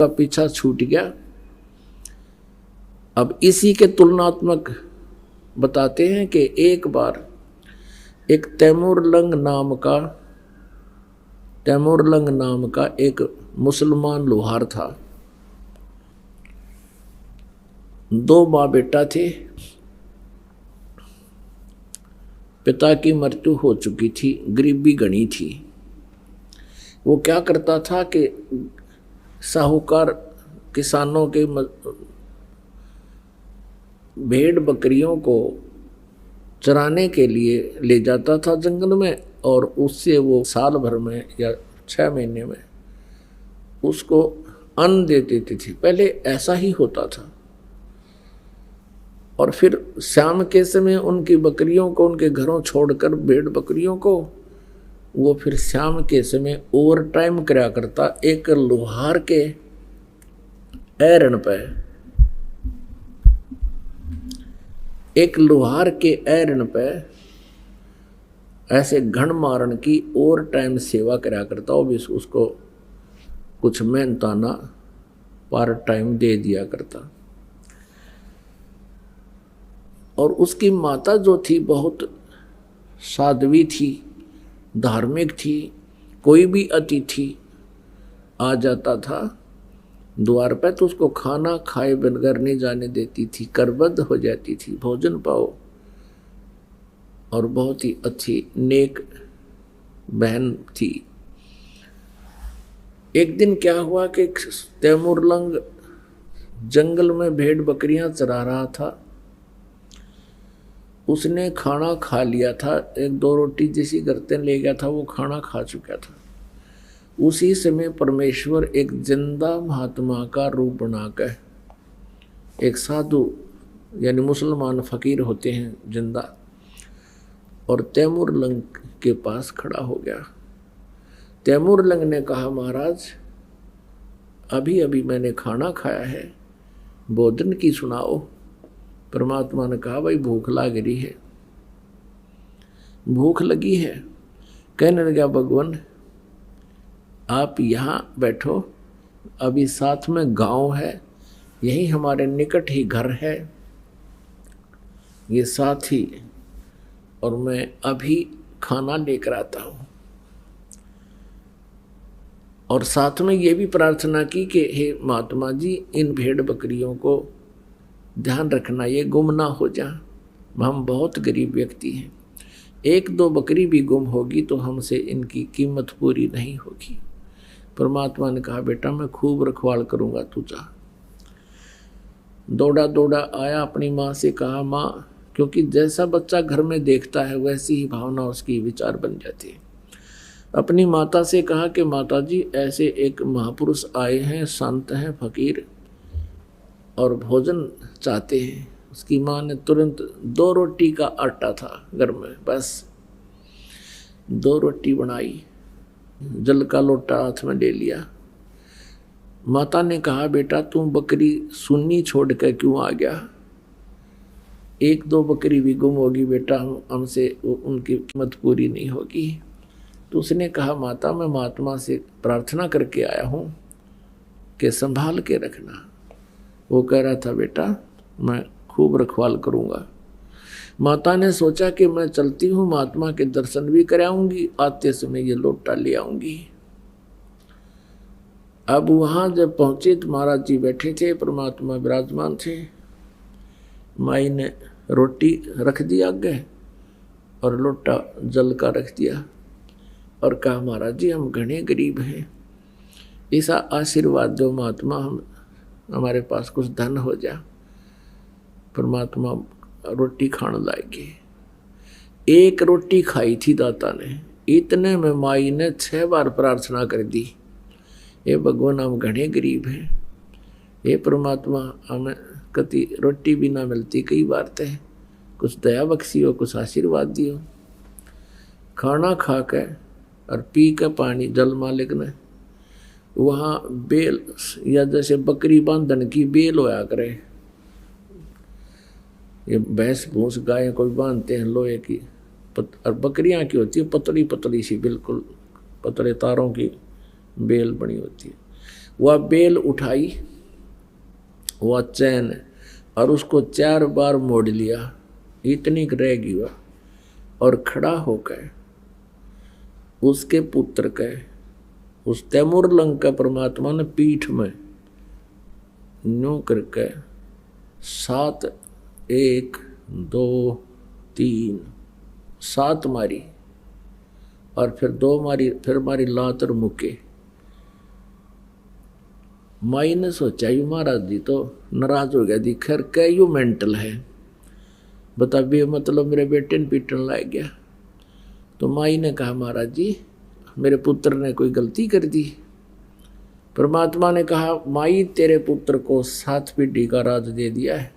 का पीछा छूट गया। अब इसी के तुलनात्मक बताते हैं कि एक बार एक तैमूरलंग नाम का एक मुसलमान लोहार था। दो माँ बेटा थे। पिता की मृत्यु हो चुकी थी, गरीबी घनी थी। वो क्या करता था कि साहूकार किसानों के भेड़ बकरियों को चराने के लिए ले जाता था जंगल में, और उससे वो साल भर में या 6 महीने में उसको अन्न दे देती थी। पहले ऐसा ही होता था। और फिर शाम के समय उनकी बकरियों को उनके घरों छोड़कर भेड़ बकरियों को वो फिर शाम के समय ओवर टाइम कराया करता एक लोहार के ऐरण पे। एक लोहार के ऐरण पे ऐसे घण मारण की ओवर टाइम सेवा कराया करता, वो भी उसको कुछ मेहनताना पार्ट टाइम दे दिया करता। और उसकी माता जो थी बहुत साध्वी थी, धार्मिक थी। कोई भी अतिथि आ जाता था द्वार पर तो उसको खाना खाए बनकर नहीं जाने देती थी, करबद्ध हो जाती थी, भोजन पाओ। और बहुत ही अच्छी नेक बहन थी। एक दिन क्या हुआ कि तैमूरलंग जंगल में भेड़ बकरियां चरा रहा था। उसने खाना खा लिया था, 1-2 रोटी जैसी करते ले गया था, वो खाना खा चुका था। उसी समय परमेश्वर एक जिंदा महात्मा का रूप बनाकर, एक साधु यानी मुसलमान फकीर होते हैं जिंदा, और तैमूरलंग के पास खड़ा हो गया। तैमूरलंग ने कहा, महाराज अभी अभी मैंने खाना खाया है, भोजन की सुनाओ। परमात्मा ने कहा, भाई भूख लग रही है। भूख लगी है। कहने लगा, भगवान आप यहाँ बैठो, अभी साथ में गांव है, यही हमारे निकट ही घर है, ये साथ ही, और मैं अभी खाना लेकर आता हूँ। और साथ में ये भी प्रार्थना की कि हे महात्मा जी, इन भेड़ बकरियों को ध्यान रखना, ये गुम ना हो जाए, हम बहुत गरीब व्यक्ति हैं, 1-2 बकरी भी गुम होगी तो हमसे इनकी कीमत पूरी नहीं होगी। परमात्मा ने कहा, बेटा मैं खूब रखवाल करूंगा, तू जा। दौड़ा दौड़ा आया, अपनी माँ से कहा, माँ, क्योंकि जैसा बच्चा घर में देखता है वैसी ही भावना उसकी विचार बन जाती है। अपनी माता से कहा कि माता जी, ऐसे एक महापुरुष आए हैं, संत हैं, फकीर, और भोजन चाहते हैं। उसकी माँ ने तुरंत 2 रोटी का आटा था घर में, बस 2 रोटी बनाई, जल का लोटा हाथ में ले लिया। माता ने कहा, बेटा तुम बकरी सुन्नी छोड़ कर क्यों आ गया? 1-2 बकरी भी गुम होगी बेटा, हमसे उनकी कीमत पूरी नहीं होगी। तो उसने कहा, माता मैं महात्मा से प्रार्थना करके आया हूँ कि संभाल के रखना। वो कह रहा था, बेटा मैं खूब रखवाल करूँगा। माता ने सोचा कि मैं चलती हूँ, महात्मा के दर्शन भी कराऊंगी, आते समय ये लोटा ले आऊंगी। अब वहाँ जब पहुँचे तो महाराज जी बैठे थे, परमात्मा विराजमान थे। माई ने रोटी रख दी आगे और लोटा जल का रख दिया, और कहा, महाराज जी हम घने गरीब हैं, ऐसा आशीर्वाद दो महात्मा, हम हमारे पास कुछ धन हो जा। परमात्मा रोटी खाने लाएगी। 1 रोटी खाई थी दाता ने, इतने में माई ने 6 बार प्रार्थना कर दी, ये भगवान हम घने गरीब हैं, ये परमात्मा हमें कति रोटी भी ना मिलती, कई बार ते कुछ दया बख्शियो, कुछ आशीर्वाद दियो। खाना खा के और पी के पानी जल मालिक ने वहाँ बेल, या जैसे बकरी बांधन की बेल होया करे, ये भैंस भूस गाय कोई बांधते हैं लोहे की, और बकरियां की होती है पतली पतली सी, बिल्कुल पतले तारों की बेल बनी होती है। वह बेल उठाई, वह चैन, और उसको 4 बार मोड़ लिया, इतनी रहेगी वह, और खड़ा होकर उसके पुत्र के, उस तैमूर लंग का परमात्मा ने पीठ में न्यू करके 7, 1, 2, 3, 7 मारी, और फिर 2 मारी, फिर मारी लात और मुक्के। माई ने सोचा यू महाराज जी तो नाराज हो गया, दी खैर क्या यू मेंटल है, बता भी मतलब मेरे बेटे ने पीटन लाग गया। तो माई ने कहा महाराज जी मेरे पुत्र ने कोई गलती कर दी। परमात्मा ने कहा माई तेरे पुत्र को 7 पीढ़ी का राज दे दिया है,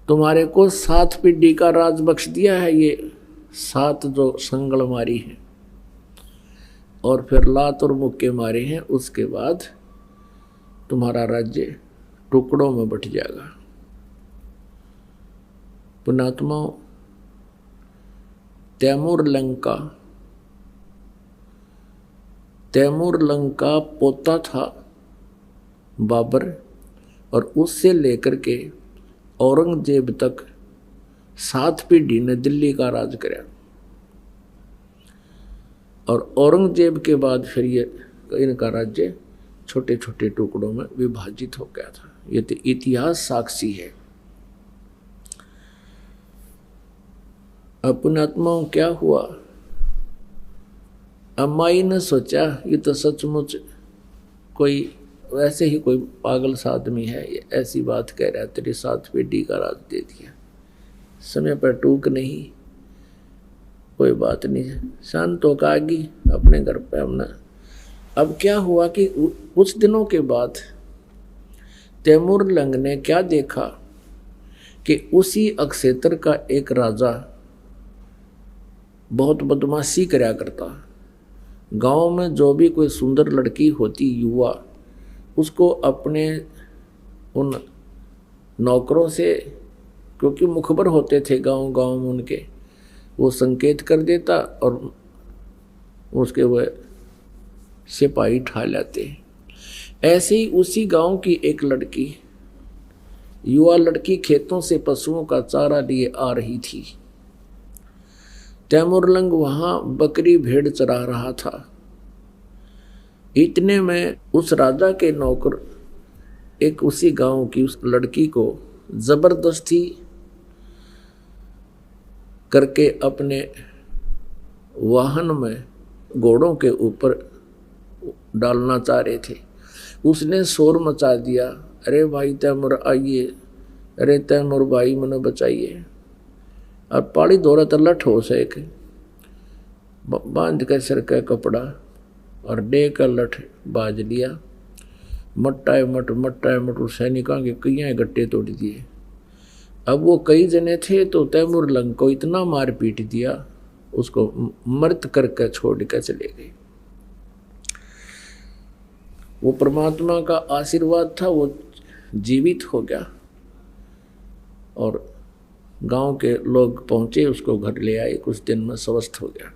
तुम्हारे को 7 पीढ़ी का राज बख्श दिया है, ये 7 जो संगल मारी है और फिर लात और मुक्के मारे हैं, उसके बाद तुम्हारा राज्य टुकड़ों में बट जाएगा। पुण्यात्माओं, तैमूर लंका पोता था बाबर, और उससे लेकर के औरंगजेब तक 7 पीढ़ी ने दिल्ली का राज कराया, और औरंगजेब के बाद फिर ये इनका राज्य छोटे छोटे टुकड़ों में विभाजित हो गया था। ये तो इतिहास साक्षी है। अब पुण्यात्माओं क्या हुआ, अम्माई ने सोचा ये तो सचमुच कोई वैसे ही कोई पागल सा आदमी है, ये ऐसी बात कह रहा है, तेरी 7 पीढ़ी का राज दे दिया, समय पर टूक नहीं, कोई बात नहीं, शांत होकर आ गई अपने घर पे हमने। अब क्या हुआ कि कुछ दिनों के बाद तैमूर लंग ने क्या देखा कि उसी अक्षेत्र का एक राजा बहुत बदमाशी करया करता। गांव में जो भी कोई सुंदर लड़की होती युवा, उसको अपने उन नौकरों से, क्योंकि मुखबर होते थे गांव गांव में उनके, वो संकेत कर देता और उसके वह सिपाही ठा लाते। ऐसे ही उसी गांव की एक लड़की, युवा लड़की, खेतों से पशुओं का चारा लिए आ रही थी। तैमूर लंग वहां बकरी भेड़ चरा रहा था। इतने में उस राजा के नौकर एक उसी गांव की उस लड़की को जबरदस्ती करके अपने वाहन में घोड़ों के ऊपर डालना चाह रहे थे। उसने शोर मचा दिया, अरे भाई तैमूर आइए, अरे तैमूर भाई मने बचाइए। अब पाड़ी दौरा तो लठ हो से बांध कर सिर का कपड़ा और डे का लठ बाज लिया, मट्टा मट सैनिकों के कई गट्टे तोड़ दिए। अब वो कई जने थे तो तैमूर लंग को इतना मार पीट दिया, उसको मृत करके छोड़ कर चले गए। वो परमात्मा का आशीर्वाद था, वो जीवित हो गया और गांव के लोग पहुंचे, उसको घर ले आए, कुछ दिन में स्वस्थ हो गया।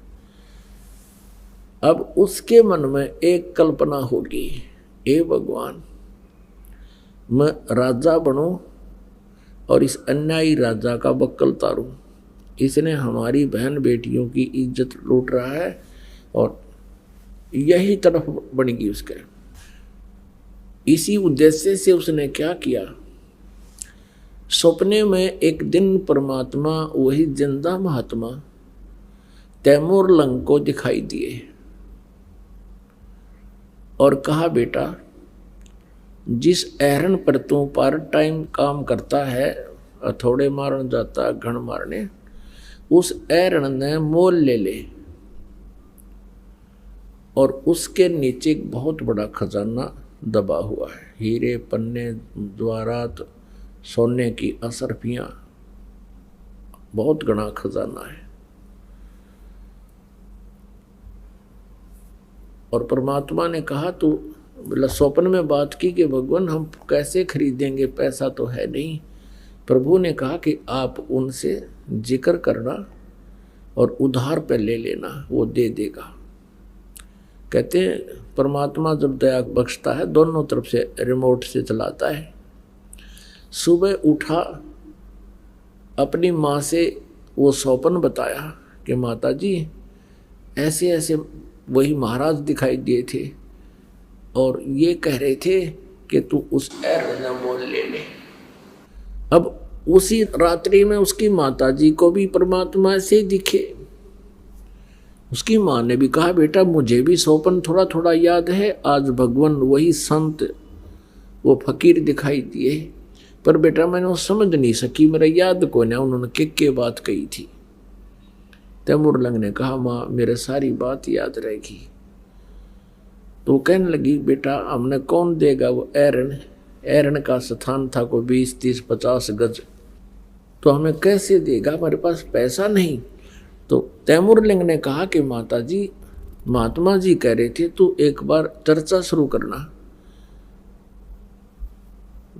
अब उसके मन में एक कल्पना होगी, ए भगवान मैं राजा बनूं और इस अन्यायी राजा का बक्कल तारूं, इसने हमारी बहन बेटियों की इज्जत लूट रहा है, और यही तरफ बनेगी उसके। इसी उद्देश्य से उसने क्या किया, सपने में एक दिन परमात्मा वही जिंदा महात्मा तैमूर लंग को दिखाई दिए और कहा, बेटा जिस एहरन पर तू पार्ट टाइम काम करता है, हथौड़े मारन जाता घण मारने, उस एहरन ने मोल ले ले और उसके नीचे एक बहुत बड़ा खजाना दबा हुआ है, हीरे पन्ने जवाहरात सोने की असरफियां, बहुत घना खजाना है। और परमात्मा ने कहा, तू स्वप्न में बात की कि भगवान हम कैसे खरीदेंगे, पैसा तो है नहीं। प्रभु ने कहा कि आप उनसे जिक्र करना और उधार पे ले लेना, वो दे देगा। कहते हैं परमात्मा जब दया बख्शता है दोनों तरफ से रिमोट से चलाता है। सुबह उठा, अपनी माँ से वो सौपन बताया कि माता जी ऐसे ऐसे वही महाराज दिखाई दिए थे और ये कह रहे थे कि तू उस एरन मोल ले ले। अब उसी रात्रि में उसकी माता जी को भी परमात्मा से दिखे। उसकी माँ ने भी कहा बेटा मुझे भी सौपन थोड़ा थोड़ा याद है, आज भगवान वही संत वो फकीर दिखाई दिए, पर बेटा मैंने वो समझ नहीं सकी, मेरा याद को ना उन्होंने के बात कही थी। तैमूरलंग ने कहा माँ मेरे सारी बात याद रहेगी। तो कहने लगी बेटा हमने कौन देगा वो एरन का स्थान था को 20, 30, 50 गज, तो हमें कैसे देगा, हमारे पास पैसा नहीं। तो तैमूरलंग ने कहा कि माता जी महात्मा जी कह रहे थे तू एक बार चर्चा शुरू करना।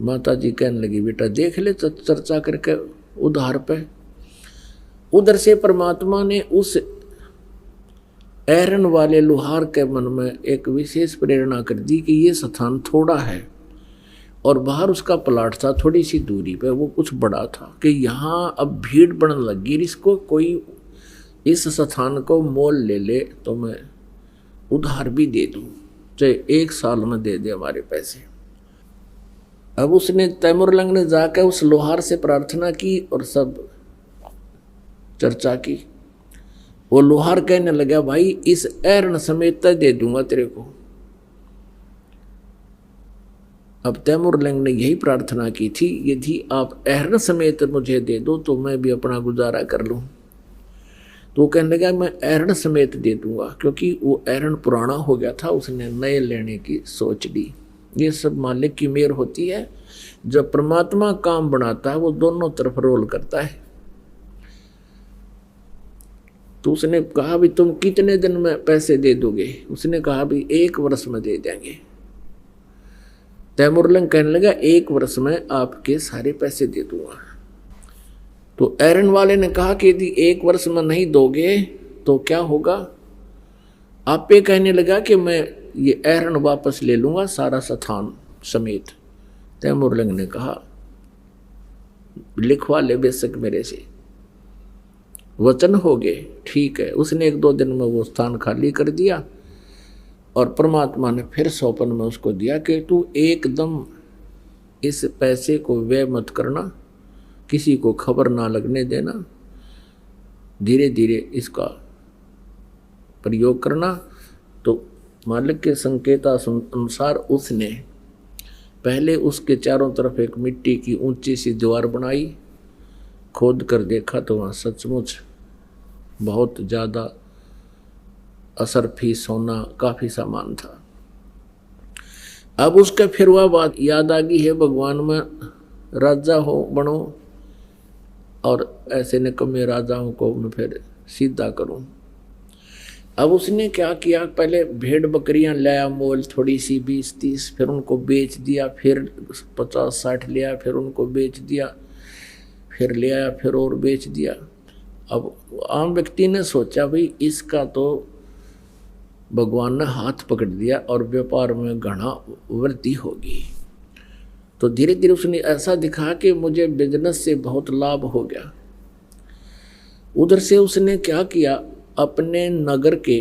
माता जी कहने लगी बेटा देख ले चर्चा करके उधार पे। उधर से परमात्मा ने उस एरन वाले लोहार के मन में एक विशेष प्रेरणा कर दी कि ये स्थान थोड़ा है और बाहर उसका प्लाट था थोड़ी सी दूरी पे, वो कुछ बड़ा था कि यहाँ अब भीड़ बढ़ने लगी, इसको कोई इस स्थान को मोल ले ले तो मैं उधार भी दे दूँ, चाहे 1 साल में दे दे हमारे पैसे। अब उसने तैमूरलंग ने जाकर उस लोहार से प्रार्थना की और सब चर्चा की। वो लोहार कहने लगा भाई इस एरन समेत दे दूंगा तेरे को। अब तैमूरलंग ने यही प्रार्थना की थी, यदि आप एरन समेत मुझे दे दो तो मैं भी अपना गुजारा कर लूं। तो वो कहने लगा मैं एरन समेत दे दूंगा, क्योंकि वो एरन पुराना हो गया था, उसने नए लेने की सोच ली। ये सब मालिक की मेहर होती है, जब परमात्मा काम बनाता है वो दोनों तरफ रोल करता है। तो उसने कहा भी तुम कितने दिन में पैसे दे दोगे? उसने कहा भी 1 वर्ष में दे देंगे। तैमूरलंग कहने लगा 1 वर्ष में आपके सारे पैसे दे दूंगा। तो एरन वाले ने कहा कि यदि 1 वर्ष में नहीं दोगे तो क्या होगा? आप पे कहने लगा कि मैं ये एरन वापस ले लूंगा सारा स्थान समेत। तैमूरलंग ने कहा लिखवा ले बेशक मेरे से, वचन हो गए, ठीक है। उसने 1-2 दिन में वो स्थान खाली कर दिया और परमात्मा ने फिर सौपन में उसको दिया कि तू एकदम इस पैसे को व्यय मत करना, किसी को खबर ना लगने देना, धीरे धीरे इसका प्रयोग करना। तो मालिक के संकेत अनुसार उसने पहले उसके चारों तरफ एक मिट्टी की ऊंची सी दीवार बनाई। खोद कर देखा तो वहाँ सचमुच बहुत ज़्यादा असरफी सोना काफ़ी सामान था। अब उसका फिर वह बात याद आ गई है, भगवान में राजा हो बनो और ऐसे निकम्मे राजाओं को मैं फिर सीधा करूं। अब उसने क्या किया, पहले भेड़ बकरियां लाया मोल थोड़ी सी 20-30, फिर उनको बेच दिया, फिर 50-60 लिया, फिर उनको बेच दिया, फिर ले आया, फिर और बेच दिया। अब आम व्यक्ति ने सोचा भाई इसका तो भगवान ने हाथ पकड़ दिया और व्यापार में घना वृद्धि होगी। तो धीरे धीरे उसने ऐसा दिखा कि मुझे बिजनेस से बहुत लाभ हो गया। उधर से उसने क्या किया, अपने नगर के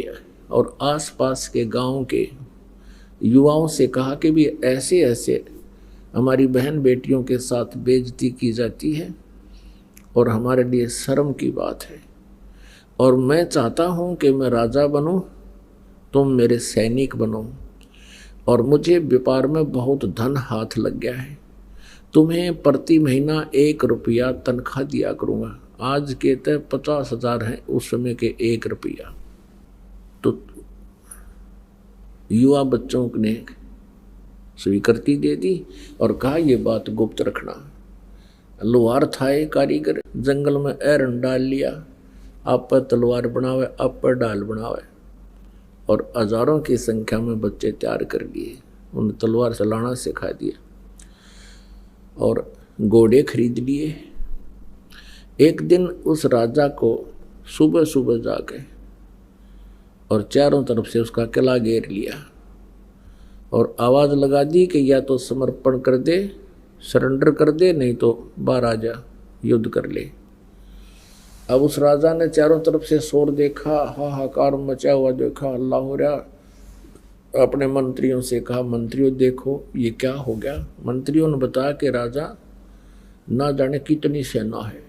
और आसपास के गांव के युवाओं से कहा कि भी ऐसे ऐसे हमारी बहन बेटियों के साथ बेइज्जती की जाती है और हमारे लिए शर्म की बात है, और मैं चाहता हूं कि मैं राजा बनूं, तुम मेरे सैनिक बनो, और मुझे व्यापार में बहुत धन हाथ लग गया है, तुम्हें प्रति महीना 1 रुपया तनख्वाह दिया करूँगा। आज के तय 50,000 हैं, उस समय के 1 रुपया। तो युवा बच्चों ने स्वीकृति दे दी और कहा ये बात गुप्त रखना। लोहार था एक कारीगर, जंगल में एरन डाल लिया, आप पर तलवार बनावे, आप पर डाल बनावे, और हजारों की संख्या में बच्चे तैयार कर दिए, उन्हें तलवार चलाना सिखा दिया और घोड़े खरीद लिए। एक दिन उस राजा को सुबह सुबह जाके और चारों तरफ से उसका किला घेर लिया और आवाज़ लगा दी कि या तो समर्पण कर दे, सरेंडर कर दे, नहीं तो बाहर आ जा, युद्ध कर ले। अब उस राजा ने चारों तरफ से शोर देखा, हाहाकार मचा हुआ देखा, अल्लाह हो रहा। अपने मंत्रियों से कहा, मंत्रियों देखो ये क्या हो गया। मंत्रियों ने बताया कि राजा ना जाने कितनी सेना है,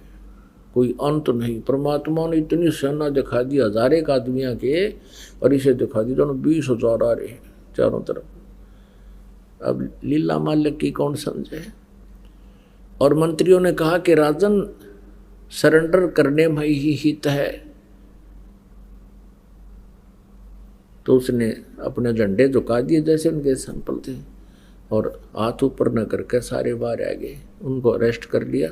कोई अंत नहीं। परमात्मा ने इतनी सेना दिखा दी, 1000 आदमियों के, और इसे दिखा दी दोनों 20,000 आ रहे हैं चारों तरफ। अब लीला मालिक की कौन समझे। और मंत्रियों ने कहा कि राजन सरेंडर करने में ही हित है। तो उसने अपने झंडे झुका दिए जैसे उनके सैंपल थे और हाथ ऊपर न करके सारे बाहर आ गए। उनको अरेस्ट कर लिया,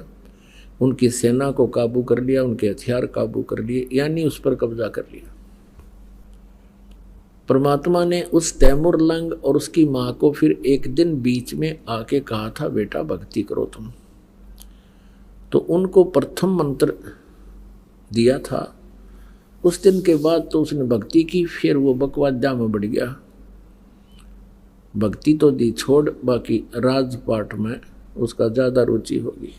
उनकी सेना को काबू कर लिया, उनके हथियार काबू कर लिए, यानी उस पर कब्जा कर लिया। परमात्मा ने उस तैमूर लंग और उसकी माँ को फिर एक दिन बीच में आके कहा था, बेटा भक्ति करो तुम। तो उनको प्रथम मंत्र दिया था। उस दिन के बाद तो उसने भक्ति की, फिर वो बकवाद्या में बढ़ गया। भक्ति तो दी छोड़, बाकी राजपाट में उसका ज़्यादा रुचि होगी।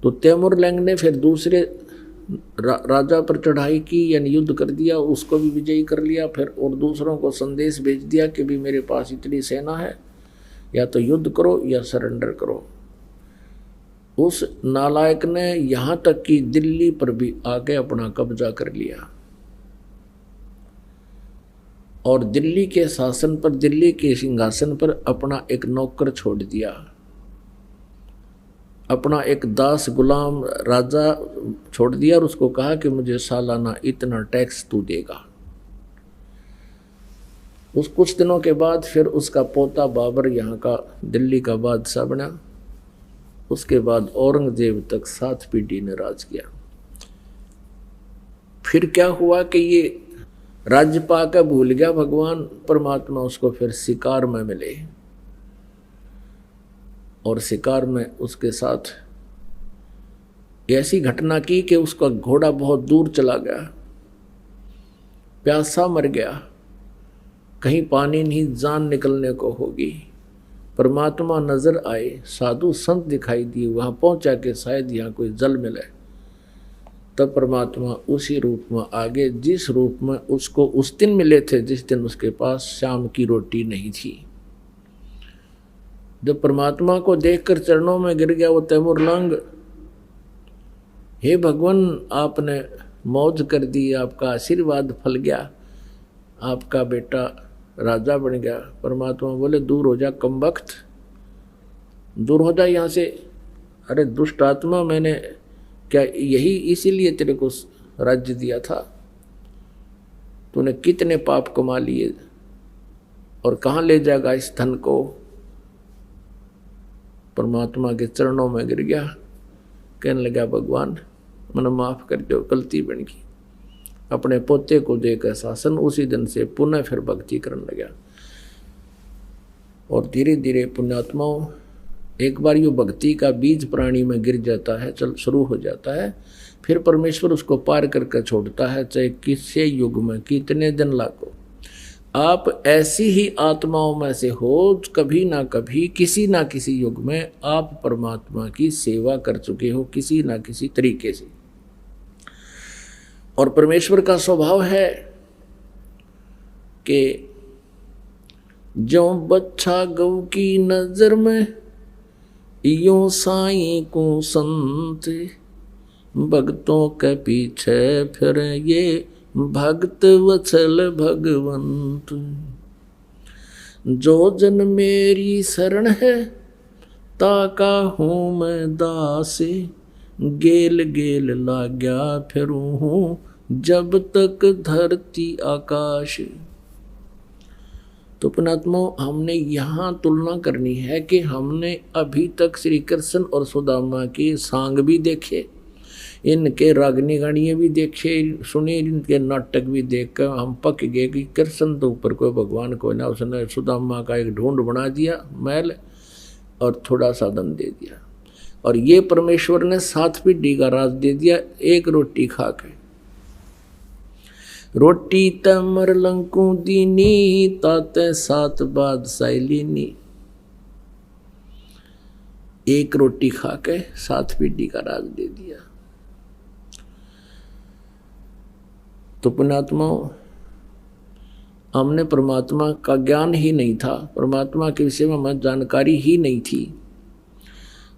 तो तैमूर लंग ने फिर दूसरे राजा पर चढ़ाई की, यानी युद्ध कर दिया, उसको भी विजयी कर लिया। फिर और दूसरों को संदेश भेज दिया कि भी मेरे पास इतनी सेना है, या तो युद्ध करो या सरेंडर करो। उस नालायक ने यहाँ तक कि दिल्ली पर भी आके अपना कब्जा कर लिया और दिल्ली के शासन पर, दिल्ली के सिंहासन पर अपना एक नौकर छोड़ दिया, अपना एक दास गुलाम राजा छोड़ दिया और उसको कहा कि मुझे सालाना इतना टैक्स तू देगा। उस कुछ दिनों के बाद फिर उसका पोता बाबर यहाँ का दिल्ली का बादशाह बना। उसके बाद औरंगजेब तक 7 पीढ़ी ने राज किया। फिर क्या हुआ कि ये राज्य पाकर भूल गया भगवान परमात्मा, उसको फिर शिकार में मिले और शिकार में उसके साथ ऐसी घटना की कि उसका घोड़ा बहुत दूर चला गया, प्यासा मर गया, कहीं पानी नहीं, जान निकलने को होगी। परमात्मा नजर आए, साधु संत दिखाई दिए, वहां पहुंचा के शायद यहाँ कोई जल मिले। तब परमात्मा उसी रूप में आगे, जिस रूप में उसको उस दिन मिले थे जिस दिन उसके पास शाम की रोटी नहीं थी। जब परमात्मा को देखकर चरणों में गिर गया वो तैमूर लंग, हे भगवान आपने मौज कर दी, आपका आशीर्वाद फल गया, आपका बेटा राजा बन गया। परमात्मा बोले दूर हो जा कमबख्त, दूर हो जा यहाँ से। अरे दुष्ट आत्मा, मैंने क्या यही इसीलिए तेरे को राज्य दिया था? तूने कितने पाप कमा लिए और कहाँ ले जाएगा इस धन को? परमात्मा के चरणों में गिर गया, कहने लगा भगवान मैंने माफ कर दो, गलती बन गई। अपने पोते को देकर शासन, उसी दिन से पुनः फिर भक्ति करने लगा। और धीरे धीरे पुण्यात्माओं, एक बार यो भक्ति का बीज प्राणी में गिर जाता है, चल शुरू हो जाता है, फिर परमेश्वर उसको पार करके छोड़ता है, चाहे किसी युग में कितने दिन लागो। आप ऐसी ही आत्माओं में से हो, कभी ना कभी किसी ना किसी युग में आप परमात्मा की सेवा कर चुके हो किसी ना किसी तरीके से। और परमेश्वर का स्वभाव है कि जो बच्चा गऊ की नजर में, यो साईं को संत, भक्तों के पीछे फिर ये भक्त वत्सल भगवंत। जो जन मेरी शरण है, ताका हूँ मैं दासे, गेल गेल लाग्या फिरूं हूँ जब तक धरती आकाश। तो पुणात्मा, हमने यहाँ तुलना करनी है कि हमने अभी तक श्री कृष्ण और सुदामा के सांग भी देखे, इनके रागनी गानिये भी देखे सुने, इनके नाटक भी देख कर हम पक गए कि कृष्ण तो ऊपर कोई भगवान को ना, उसने सुदामा का एक ढूंढ बना दिया महल और थोड़ा सा धन दे दिया। और ये परमेश्वर ने 7 पीढ़ी का राज दे दिया एक रोटी खा के। रोटी तमर लंकू दीनी ताते सात बादशाही लीनी। एक रोटी खा के 7 पीढ़ी का राज दे दिया। तो पुण्यात्मा, हमने परमात्मा का ज्ञान ही नहीं था, परमात्मा के विषय में हमें जानकारी ही नहीं थी।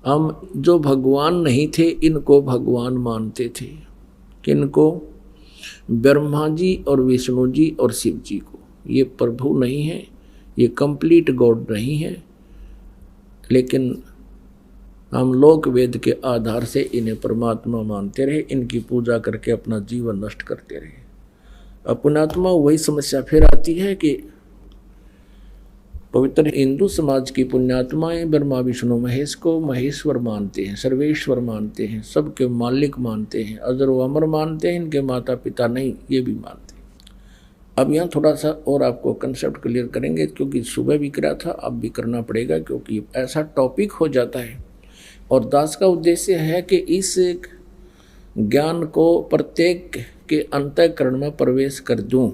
हम जो भगवान नहीं थे इनको भगवान मानते थे। किनको? ब्रह्मा जी और विष्णु जी और शिव जी को। ये प्रभु नहीं है, ये कंप्लीट गॉड नहीं है, लेकिन हम लोक वेद के आधार से इन्हें परमात्मा मानते रहे, इनकी पूजा करके अपना जीवन नष्ट करते रहे। अब पुण्यात्मा, वही समस्या फिर आती है कि पवित्र हिंदू समाज की पुण्यात्माएं ब्रह्मा विष्णु महेश को महेश्वर मानते हैं, सर्वेश्वर मानते हैं, सबके मालिक मानते हैं, अजर व अमर मानते हैं, इनके माता पिता नहीं, ये भी मानते हैं। अब यहाँ थोड़ा सा और आपको कंसेप्ट क्लियर करेंगे, क्योंकि सुबह भी करा था, अब भी करना पड़ेगा, क्योंकि ऐसा टॉपिक हो जाता है। और दास का उद्देश्य है कि इस ज्ञान को प्रत्येक के अंतःकरण में प्रवेश कर दूं,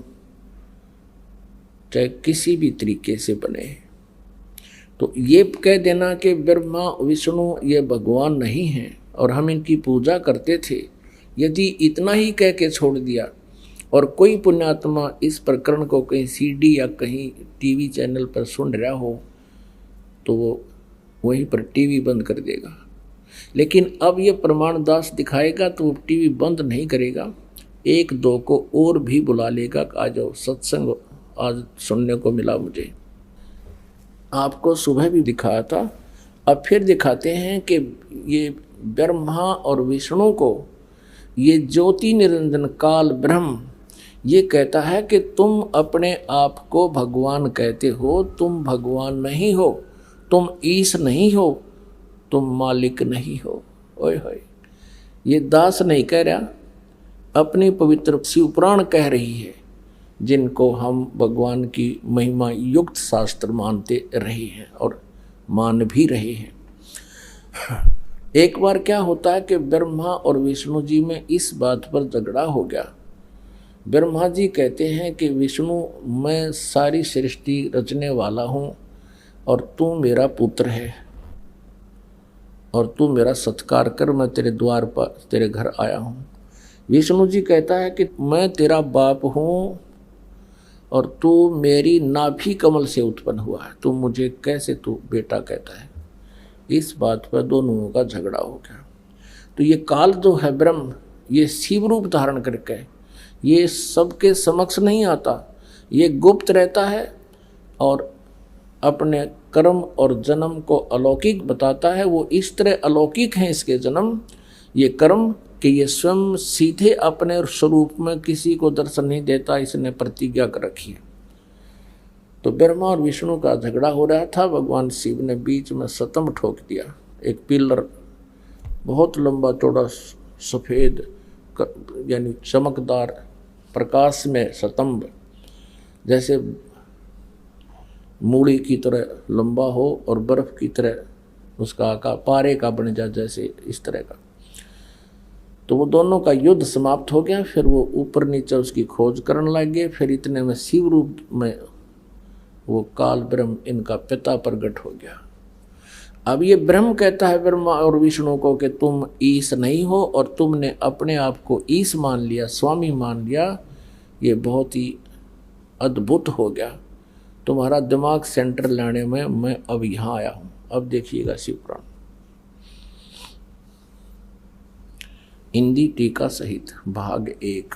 चाहे किसी भी तरीके से बने। तो ये कह देना कि ब्रह्मा विष्णु ये भगवान नहीं हैं और हम इनकी पूजा करते थे, यदि इतना ही कह के छोड़ दिया और कोई पुण्यात्मा इस प्रकरण को कहीं सीडी या कहीं टीवी चैनल पर सुन रहा हो तो वो वहीं पर टीवी बंद कर देगा। लेकिन अब ये प्रमाण दास दिखाएगा तो वो टीवी बंद नहीं करेगा, 1-2 को और भी बुला लेगा कि आ जाओ सत्संग आज सुनने को मिला मुझे। आपको सुबह भी दिखाया था, अब फिर दिखाते हैं कि ये ब्रह्मा और विष्णु को ये ज्योति निरंजन काल ब्रह्म ये कहता है कि तुम अपने आप को भगवान कहते हो, तुम भगवान नहीं हो, तुम ईश नहीं हो, तुम मालिक नहीं हो। ओए होए, ये दास नहीं कह रहा, अपनी पवित्र शिवपुराण कह रही है, जिनको हम भगवान की महिमा युक्त शास्त्र मानते रहे हैं और मान भी रहे हैं। एक बार क्या होता है कि ब्रह्मा और विष्णु जी में इस बात पर झगड़ा हो गया। ब्रह्मा जी कहते हैं कि विष्णु, मैं सारी सृष्टि रचने वाला हूँ और तू मेरा पुत्र है और तू मेरा सत्कार कर, मैं तेरे द्वार पर तेरे घर आया हूँ। विष्णु जी कहता है कि मैं तेरा बाप हूँ और तू मेरी नाभि कमल से उत्पन्न हुआ है, तू मुझे कैसे तू बेटा कहता है। इस बात पर दोनों का झगड़ा हो गया। तो ये काल जो है ब्रह्म, ये शिव रूप धारण करके ये सबके समक्ष नहीं आता, ये गुप्त रहता है और अपने कर्म और जन्म को अलौकिक बताता है। वो इस तरह अलौकिक हैं इसके जन्म, ये कर्म, कि ये स्वयं सीधे अपने स्वरूप में किसी को दर्शन नहीं देता, इसने प्रतिज्ञा कर रखी है। तो ब्रह्मा और विष्णु का झगड़ा हो रहा था, भगवान शिव ने बीच में सतंब ठोक दिया। एक पिलर बहुत लंबा चौड़ा सफ़ेद यानी चमकदार प्रकाश में सतंब, जैसे मूड़ी की तरह लंबा हो और बर्फ की तरह उसका आकार पारे का बन जाए, जैसे इस तरह का। तो वो दोनों का युद्ध समाप्त हो गया। फिर वो ऊपर नीचे उसकी खोज करने लगे। फिर इतने में शिव रूप में वो काल ब्रह्म इनका पिता प्रकट हो गया। अब ये ब्रह्म कहता है ब्रह्मा और विष्णु को कि तुम ईश नहीं हो और तुमने अपने आप को ईश मान लिया, स्वामी मान लिया। ये बहुत ही अद्भुत हो गया, तुम्हारा दिमाग सेंटर लाने में मैं अब यहाँ आया हूँ। अब देखिएगा शिवपुराण हिंदी टीका सहित भाग 1।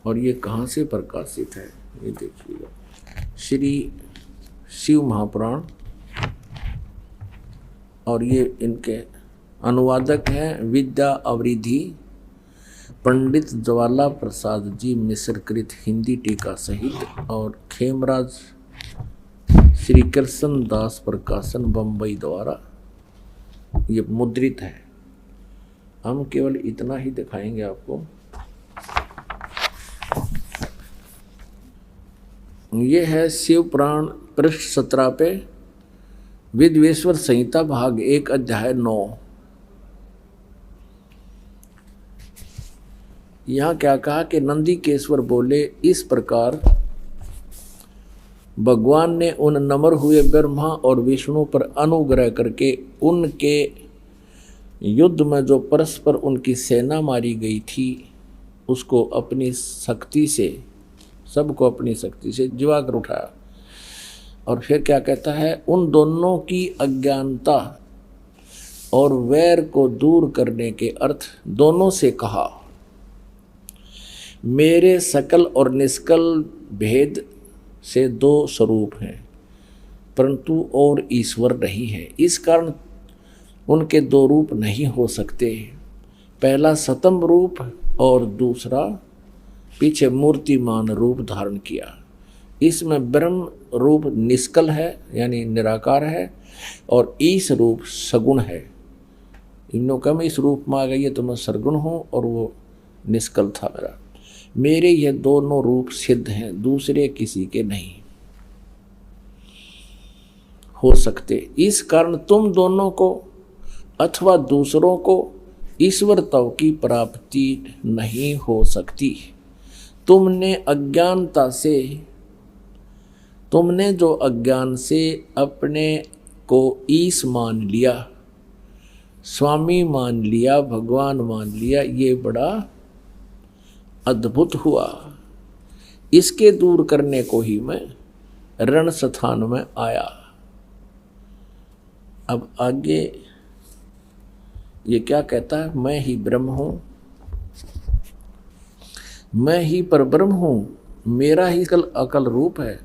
और ये कहाँ से प्रकाशित है ये देखिएगा, श्री शिव महापुराण। और ये इनके अनुवादक हैं विद्या अवरिधि पंडित ज्वाला प्रसाद जी मिश्र कृत हिंदी टीका सहित, और खेमराज श्री कृष्ण दास प्रकाशन बम्बई द्वारा ये मुद्रित है। हम केवल इतना ही दिखाएंगे आपको। ये है शिव पुराण पृष्ठ 17 पे विद्वेश्वर संहिता भाग 1 अध्याय 9। यहाँ क्या कहा कि नंदीकेश्वर बोले, इस प्रकार भगवान ने उन नम्र हुए ब्रह्मा और विष्णु पर अनुग्रह करके उनके युद्ध में जो परस्पर उनकी सेना मारी गई थी उसको अपनी शक्ति से, सबको अपनी शक्ति से जीवाकर उठाया। और फिर क्या कहता है, उन दोनों की अज्ञानता और वैर को दूर करने के अर्थ दोनों से कहा, मेरे सकल और निष्कल भेद से दो स्वरूप हैं परंतु और ईश्वर नहीं है। इस कारण उनके दो रूप नहीं हो सकते, पहला सतम रूप और दूसरा पीछे मूर्तिमान रूप धारण किया। इसमें ब्रह्म रूप निष्कल है यानी निराकार है और ईश रूप सगुण है। इन लोगों का मैं इस रूप में आ गई है तो मैं सरगुण हूँ और वो निष्कल था मेरा। मेरे ये दोनों रूप सिद्ध हैं, दूसरे किसी के नहीं हो सकते। इस कारण तुम दोनों को अथवा दूसरों को ईश्वरत्व की प्राप्ति नहीं हो सकती। तुमने जो अज्ञान से अपने को ईश मान लिया, स्वामी मान लिया, भगवान मान लिया, ये बड़ा अद्भुत हुआ। इसके दूर करने को ही मैं रण स्थान में आया। अब आगे ये क्या कहता है, मैं ही ब्रह्म हूं, मैं ही परब्रह्म हूं, मेरा ही अकल रूप है।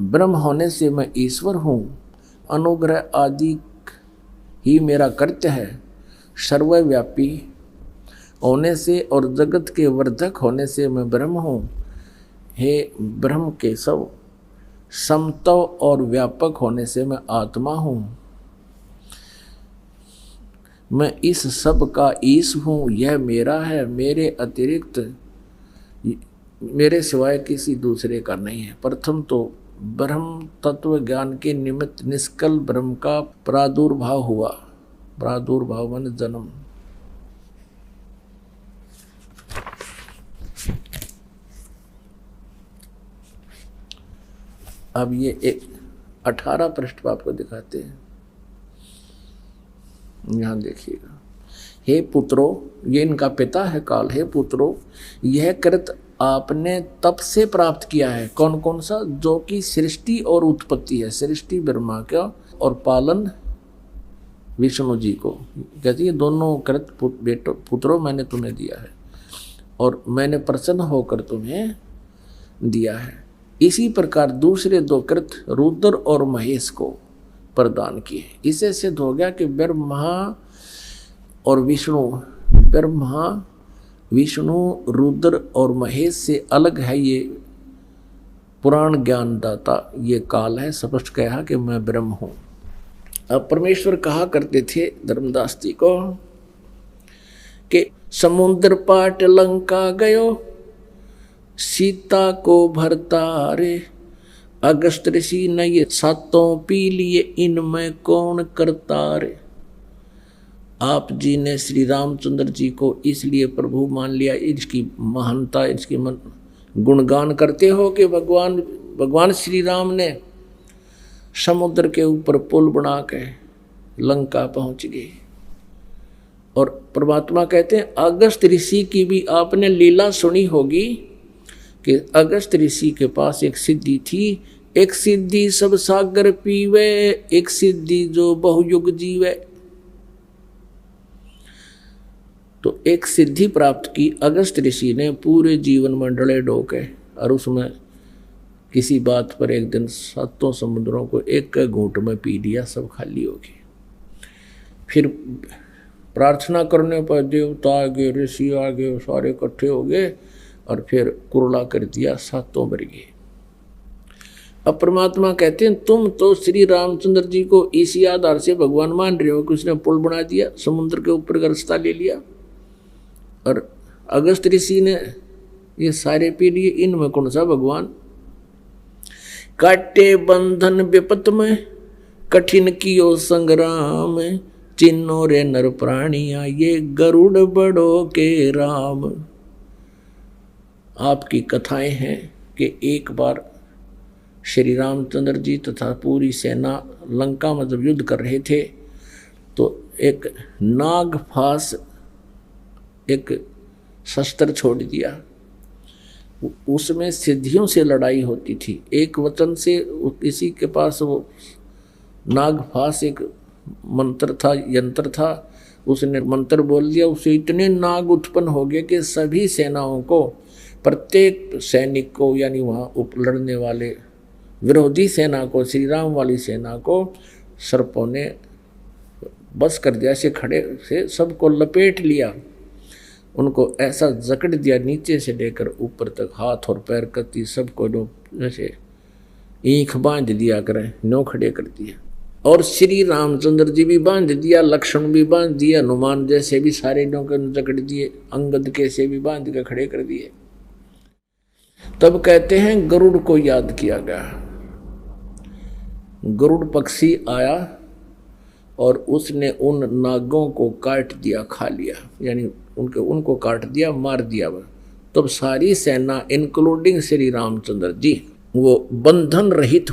ब्रह्म होने से मैं ईश्वर हूं, अनुग्रह आदि ही मेरा कृत्य है। सर्वव्यापी होने से और जगत के वर्धक होने से मैं ब्रह्म हूँ। हे ब्रह्म के सब समत्व और व्यापक होने से मैं आत्मा हूँ। मैं इस सब का ईश हूँ, यह मेरा है, मेरे अतिरिक्त मेरे सिवाय किसी दूसरे का नहीं है। प्रथम तो ब्रह्म तत्व ज्ञान के निमित्त निष्कल ब्रह्म का प्रादुर्भाव हुआ। प्रादुर्भाव माने जन्म। अब ये एक 18 पृष्ठ आपको दिखाते हैं, यहाँ देखिएगा। हे पुत्रो, ये इनका पिता है काल। हे पुत्रो, यह कृत आपने तप से प्राप्त किया है। कौन कौन सा? जो कि सृष्टि और उत्पत्ति है। सृष्टि ब्रह्मा का और पालन विष्णु जी को। कहती है दोनों कृत पुत्रों मैंने तुम्हें दिया है और मैंने प्रसन्न होकर तुम्हें दिया है। इसी प्रकार दूसरे दो कृत रुद्र और महेश को प्रदान किए। इससे सिद्ध हो गया कि ब्रह्मा और विष्णु रुद्र और महेश से अलग है ये पुराण ज्ञानदाता, ये काल है। स्पष्ट कहा कि मैं ब्रह्म हूँ। अब परमेश्वर कहा करते थे धर्मदास जी को कि समुद्र पाट लंका गयो, सीता को भरतारे, अगस्त ऋषि ने ये सातों पी लिए, इनमें कौन करतारे। आप जी ने श्री रामचंद्र जी को इसलिए प्रभु मान लिया, इसकी महानता, इसकी गुणगान करते हो कि भगवान श्री राम ने समुद्र के ऊपर पुल बना के लंका पहुंच गए। और परमात्मा कहते हैं अगस्त ऋषि की भी आपने लीला सुनी होगी कि अगस्त ऋषि के पास एक सिद्धि थी। एक सिद्धि सब सागर पीवे, एक सिद्धि जो बहुयुग जीवे। तो एक सिद्धि प्राप्त की अगस्त ऋषि ने, पूरे जीवन में डले डोके, और उसमें किसी बात पर एक दिन सातों समुद्रों को एक घूंट में पी लिया, सब खाली हो गए। फिर प्रार्थना करने पर देवता आ गए, ऋषि आ गए, सारे इकट्ठे हो गए और फिर कुरला कर दिया, सातों मर गए। अब परमात्मा कहते हैं तुम तो श्री रामचंद्र जी को इसी आधार से भगवान मान रहे हो कि उसने पुल बना दिया, समुद्र के ऊपर का रास्ता ले लिया, और अगस्त ऋषि ने ये सारे पी लिए, इनमें कौन सा भगवान। काटे बंधन विपत में, कठिन कियो संग्राम, चिन्नो रे नर प्राणिया, ये गरुड़ बड़ो के राम। आपकी कथाएं हैं कि एक बार श्री रामचंद्र जी तथा पूरी सेना लंका में जब युद्ध कर रहे थे तो एक नागफास एक शस्त्र छोड़ दिया। उसमें सिद्धियों से लड़ाई होती थी। एक वचन से किसी के पास वो नागफास एक मंत्र था, यंत्र था, उसने मंत्र बोल दिया, उससे इतने नाग उत्पन्न हो गए कि सभी सेनाओं को, प्रत्येक सैनिक को, यानी वहाँ लड़ने वाले विरोधी सेना को, श्री राम वाली सेना को सर्पों ने बस कर दिया। ऐसे खड़े से सबको लपेट लिया, उनको ऐसा जकड़ दिया नीचे से लेकर ऊपर तक, हाथ और पैर कती सबको जैसे ईंख बांध दिया करें, नो खड़े कर दिया। और श्री रामचंद्र जी भी बांध दिया, लक्ष्मण भी बांध दिया, हनुमान जैसे भी सारे नौकर जकड़ दिए, अंगद के से भी बांध के खड़े कर दिए। तब कहते हैं गरुड़ को याद किया गया। गरुड़ पक्षी आया और उसने उन नागों को काट दिया, खा लिया, यानी उनको काट दिया, मार दिया। तब सारी सेना इंक्लूडिंग श्री रामचंद्र जी वो बंधन रहित